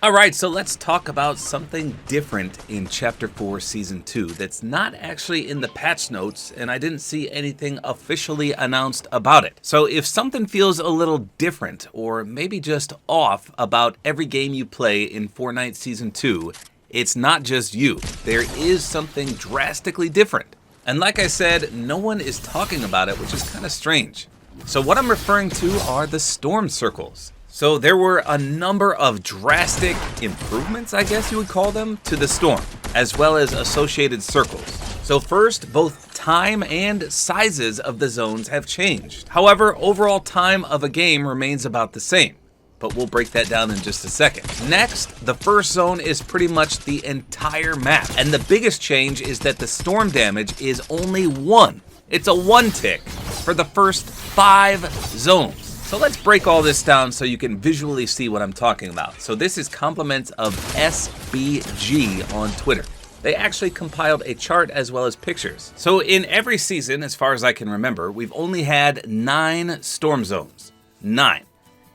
Alright, so let's talk about something different in Chapter 4 Season 2 that's not actually in the patch notes, and I didn't see anything officially announced about it. So if something feels a little different, or maybe just off about every game you play in Fortnite Season 2, it's not just you. There is something drastically different. And like I said, no one is talking about it, which is kind of strange. So what I'm referring to are the storm circles. So there were a number of drastic improvements, I guess you would call them, to the storm, as well as associated circles. So first, both time and sizes of the zones have changed. However, overall time of a game remains about the same, but we'll break that down in just a second. Next, the first zone is pretty much the entire map, and the biggest change is that the storm damage is only 1. It's a 1 tick for the first 5 zones. So let's break all this down so you can visually see what I'm talking about. So this is compliments of SBG on Twitter. They actually compiled a chart as well as pictures. So in every season, as far as I can remember, we've only had 9 storm zones. 9.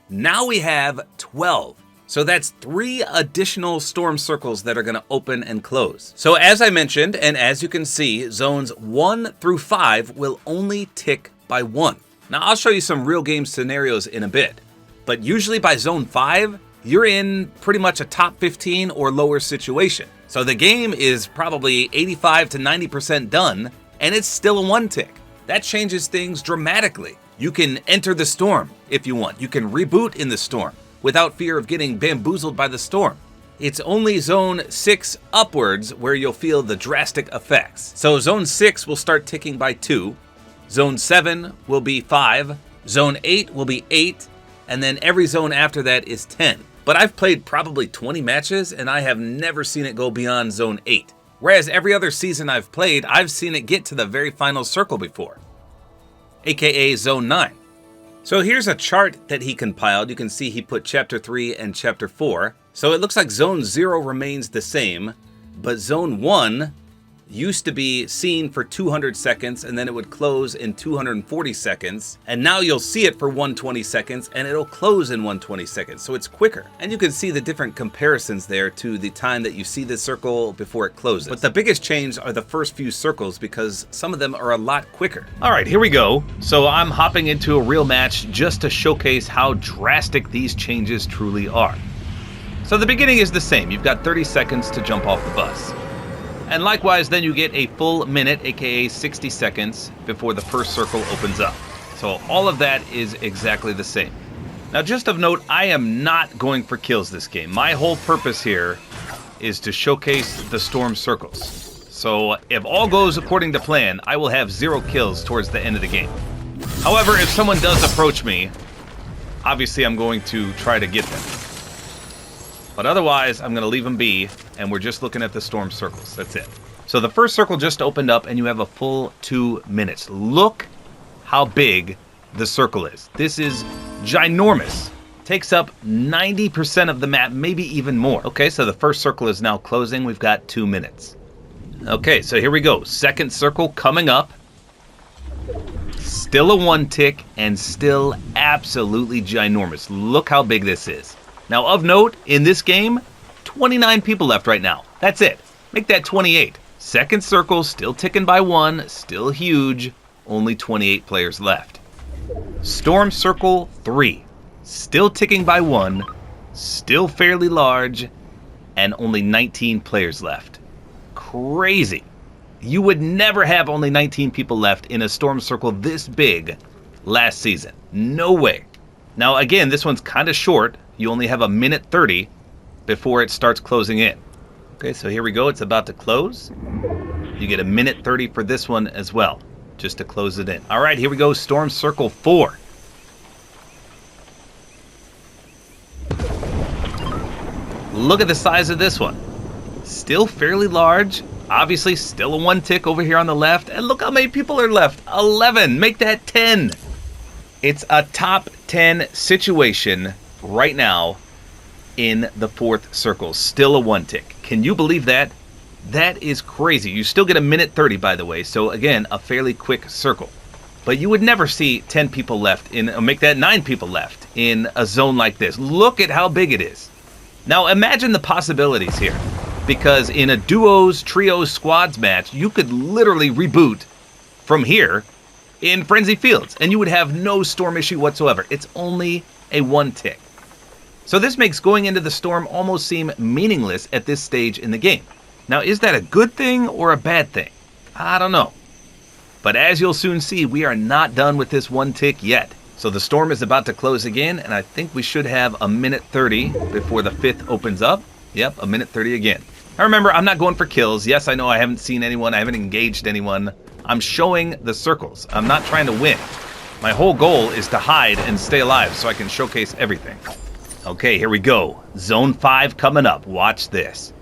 Now we have 12. So that's 3 additional storm circles that are going to open and close. So as I mentioned, and as you can see, zones 1 through 5 will only tick by 1. Now, I'll show you some real game scenarios in a bit, but usually by zone 5, you're in pretty much a top 15 or lower situation. So the game is probably 85 to 90% done, and it's still a 1 tick. That changes things dramatically. You can enter the storm if you want. You can reboot in the storm without fear of getting bamboozled by the storm. It's only zone 6 upwards where you'll feel the drastic effects. So zone 6 will start ticking by 2. Zone 7 will be 5, Zone 8 will be 8, and then every zone after that is 10. But I've played probably 20 matches, and I have never seen it go beyond Zone 8. Whereas every other season I've played, I've seen it get to the very final circle before, aka Zone 9. So here's a chart that he compiled. You can see he put Chapter 3 and Chapter 4. So it looks like Zone 0 remains the same, but Zone 1 used to be seen for 200 seconds and then it would close in 240 seconds. And now you'll see it for 120 seconds and it'll close in 120 seconds. So it's quicker. And you can see the different comparisons there to the time that you see the circle before it closes. But the biggest change are the first few circles because some of them are a lot quicker. All right, here we go. So I'm hopping into a real match just to showcase how drastic these changes truly are. So the beginning is the same. You've got 30 seconds to jump off the bus. And likewise, then you get a full minute, aka 60 seconds, before the first circle opens up. So all of that is exactly the same. Now, just of note, I am not going for kills this game. My whole purpose here is to showcase the storm circles. So if all goes according to plan, I will have 0 kills towards the end of the game. However, if someone does approach me, obviously I'm going to try to get them. But otherwise, I'm going to leave them be, and we're just looking at the storm circles. That's it. So the first circle just opened up, and you have a full 2 minutes. Look how big the circle is. This is ginormous. Takes up 90% of the map, maybe even more. Okay, so the first circle is now closing. We've got 2 minutes. Okay, so here we go. Second circle coming up. Still a 1 tick, and still absolutely ginormous. Look how big this is. Now, of note, in this game, 29 people left right now. That's it. Make that 28. Second circle, still ticking by 1, still huge. Only 28 players left. Storm Circle 3, still ticking by 1, still fairly large, and only 19 players left. Crazy. You would never have only 19 people left in a Storm Circle this big last season. No way. Now, again, this one's kind of short. You only have a minute 30 before it starts closing in. Okay, so here we go. It's about to close. You get a minute 30 for this one as well, just to close it in. All right, here we go. Storm Circle 4. Look at the size of this one. Still fairly large. Obviously, still a 1 tick over here on the left. And look how many people are left. 11. Make that 10. It's a top 10 situation right now in the 4th circle. Still a 1 tick. Can you believe that? That is crazy. You still get a minute 30, by the way. So again, a fairly quick circle. But you would never see 10 people left in, or make that 9 people left in a zone like this. Look at how big it is. Now imagine the possibilities here, because in a duos, trios, squads match, you could literally reboot from here in Frenzy Fields, and you would have no storm issue whatsoever. It's only a 1 tick. So this makes going into the storm almost seem meaningless at this stage in the game. Now, is that a good thing or a bad thing? I don't know. But as you'll soon see, we are not done with this 1 tick yet. So the storm is about to close again, and I think we should have a minute 30 before the 5th opens up. Yep, a minute 30 again. Now remember, I'm not going for kills. Yes, I know I haven't seen anyone, I haven't engaged anyone. I'm showing the circles. I'm not trying to win. My whole goal is to hide and stay alive so I can showcase everything. Okay, here we go. Zone 5 coming up. Watch this.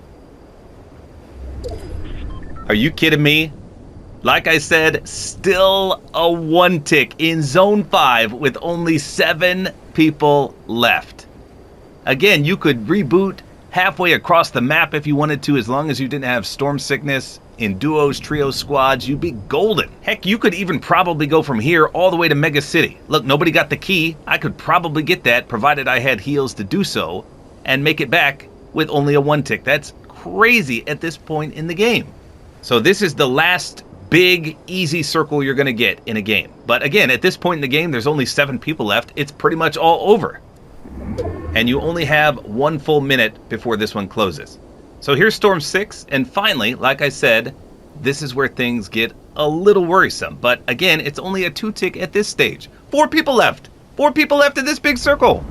Are you kidding me? Like I said, still a 1 tick in Zone 5 with only 7 people left. Again, you could reboot halfway across the map if you wanted to, as long as you didn't have storm sickness. In duos, trios, squads, you'd be golden. Heck, you could even probably go from here all the way to Mega City. Look, nobody got the key. I could probably get that, provided I had heals to do so, and make it back with only a 1 tick. That's crazy at this point in the game. So this is the last big, easy circle you're gonna get in a game. But again, at this point in the game, there's only 7 people left. It's pretty much all over. And you only have 1 full minute before this one closes. So here's Storm 6, and finally, like I said, this is where things get a little worrisome. But again, it's only a 2 tick at this stage. 4 people left! 4 people left in this big circle!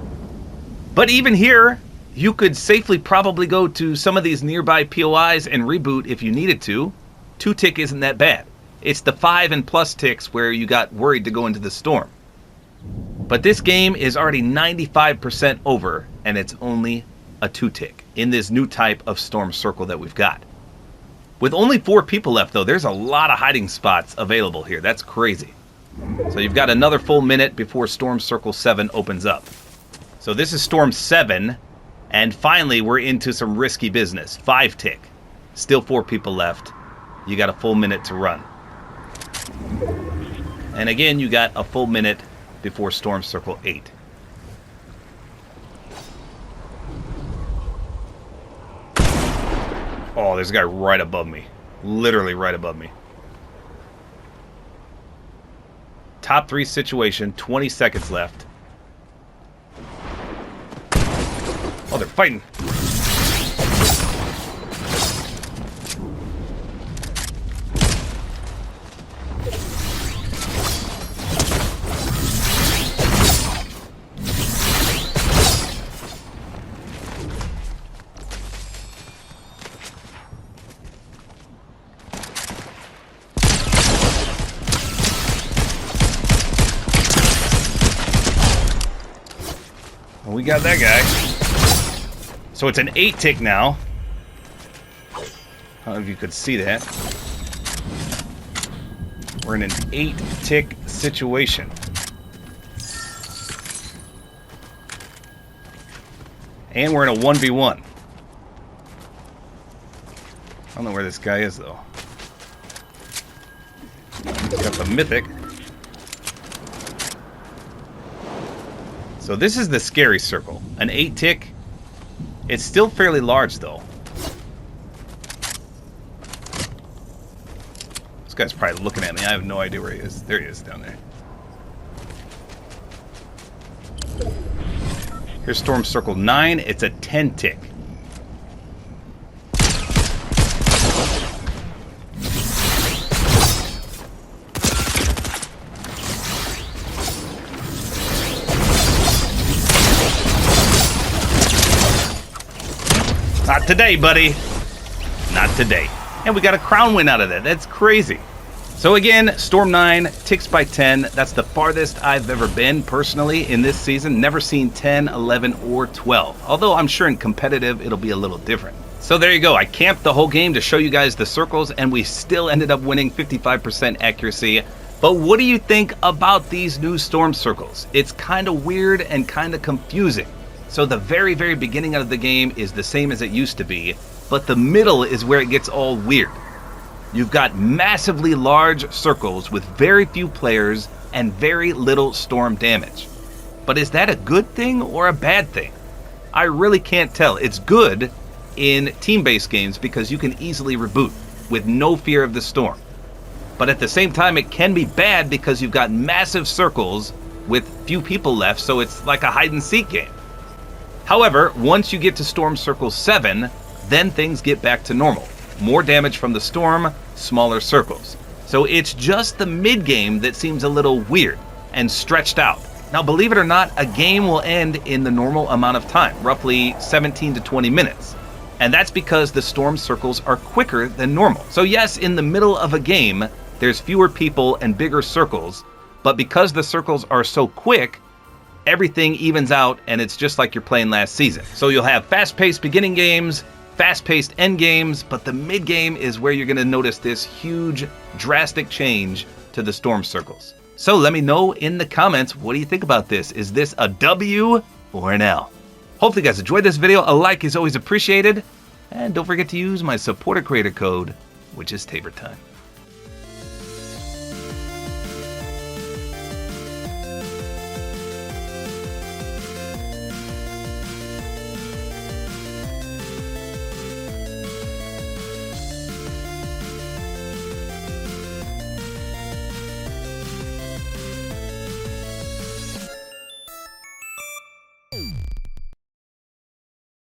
But even here, you could safely probably go to some of these nearby POIs and reboot if you needed to. 2 tick isn't that bad. It's the 5 and plus ticks where you got worried to go into the storm. But this game is already 95% over, and it's only a 2 tick in this new type of storm circle that we've got. With only 4 people left, though, there's a lot of hiding spots available here. That's crazy. So you've got another full minute before Storm Circle 7 opens up. So this is Storm 7, and finally we're into some risky business. 5 tick. Still 4 people left. You got a full minute to run. And again, you got a full minute before Storm Circle 8. Oh, there's a guy right above me. Literally right above me. Top 3 situation, 20 seconds left. Oh, they're fighting. We got that guy. So it's an 8 tick now. I don't know if you could see that. We're in an 8 tick situation. And we're in a 1v1. I don't know where this guy is, though. He's got the mythic. So this is the scary circle. An 8 tick. It's still fairly large, though. This guy's probably looking at me. I have no idea where he is. There he is, down there. Here's Storm Circle 9. It's a 10 tick. Not today, buddy. Not today. And we got a crown win out of that. That's crazy. So again, Storm 9, ticks by 10. That's the farthest I've ever been, personally, in this season. Never seen 10, 11, or 12. Although I'm sure in competitive, it'll be a little different. So there you go. I camped the whole game to show you guys the circles, and we still ended up winning 55% accuracy. But what do you think about these new storm circles? It's kind of weird and kind of confusing. So the very, very beginning of the game is the same as it used to be, but the middle is where it gets all weird. You've got massively large circles with very few players and very little storm damage. But is that a good thing or a bad thing? I really can't tell. It's good in team-based games because you can easily reboot with no fear of the storm. But at the same time, it can be bad because you've got massive circles with few people left, so it's like a hide-and-seek game. However, once you get to Storm Circle 7, then things get back to normal. More damage from the storm, smaller circles. So it's just the mid-game that seems a little weird and stretched out. Now, believe it or not, a game will end in the normal amount of time, roughly 17 to 20 minutes. And that's because the storm circles are quicker than normal. So yes, in the middle of a game, there's fewer people and bigger circles, but because the circles are so quick, everything evens out and it's just like you're playing last season. So you'll have fast-paced beginning games, fast-paced end games, but the mid-game is where you're gonna notice this huge, drastic change to the storm circles. So let me know in the comments, what do you think about this? Is this a W or an L? Hopefully you guys enjoyed this video. A like is always appreciated. And don't forget to use my Support-A-Creator code, which is tabortime.